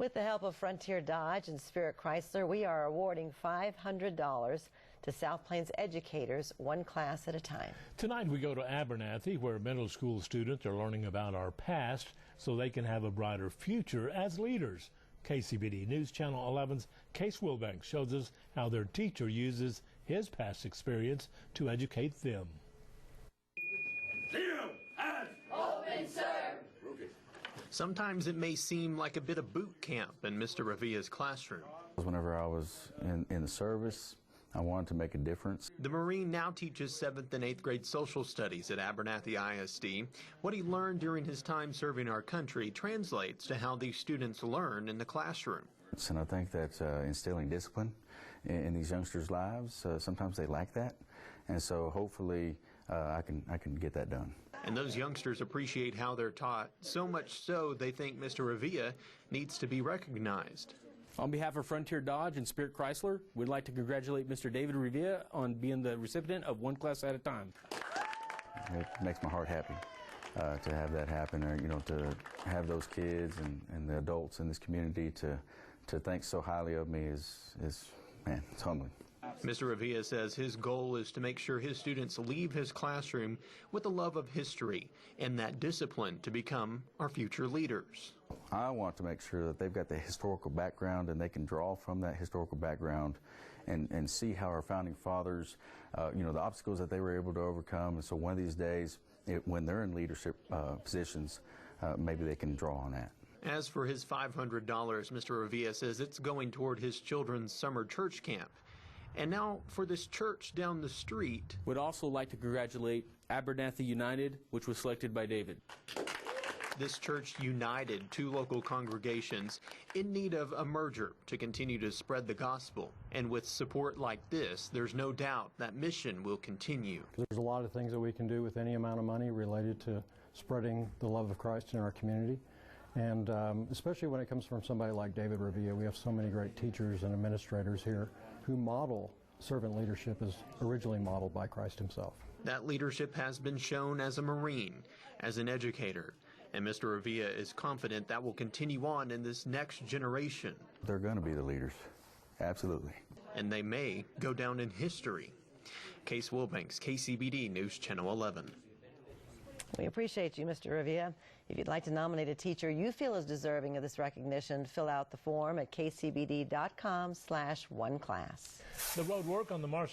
With the help of Frontier Dodge and Spirit Chrysler, we are awarding $500 to South Plains educators, one class at a time. Tonight we go to Abernathy, where middle school students are learning about our past so they can have a brighter future as leaders. KCBD News Channel 11's Case Wilbanks shows us how their teacher uses his past experience to educate them. Open, sir. Sometimes it may seem like a bit of boot camp in Mr. Revilla's classroom. Whenever I was in the service, I wanted to make a difference. The Marine now teaches 7th and 8th grade social studies at Abernathy ISD. What he learned during his time serving our country translates to how these students learn in the classroom. And I think that instilling discipline in these youngsters' lives, sometimes they lack that. And so hopefully I can get that done. And those youngsters appreciate how they're taught, so much so they think Mr. Revilla needs to be recognized. On behalf of Frontier Dodge and Spirit Chrysler, we'd like to congratulate Mr. David Revilla on being the recipient of one class at a time. It makes my heart happy to have that happen, or to have those kids and the adults in this community to think so highly of me is man, it's humbling. Mr. Revilla says his goal is to make sure his students leave his classroom with a love of history and that discipline to become our future leaders. I want to make sure that they've got the historical background and they can draw from that historical background and see how our founding fathers, the obstacles that they were able to overcome. And so one of these days, when they're in leadership positions, maybe they can draw on that. As for his $500, Mr. Revilla says it's going toward his children's summer church camp. And now for this church down the street. We'd also like to congratulate Abernathy United, which was selected by David. This church united two local congregations in need of a merger to continue to spread the gospel. And with support like this, there's no doubt that mission will continue. There's a lot of things that we can do with any amount of money related to spreading the love of Christ in our community. And especially when it comes from somebody like David Revilla, we have so many great teachers and administrators here who model servant leadership as originally modeled by Christ himself. That leadership has been shown as a Marine, as an educator, and Mr. Revilla is confident that will continue on in this next generation. They're going to be the leaders, absolutely. And they may go down in history. Case Wilbanks, KCBD News Channel 11. We appreciate you, Mr. Revilla. If you'd like to nominate a teacher you feel is deserving of this recognition, fill out the form at kcbd.com/oneclass. The road work on the Marshall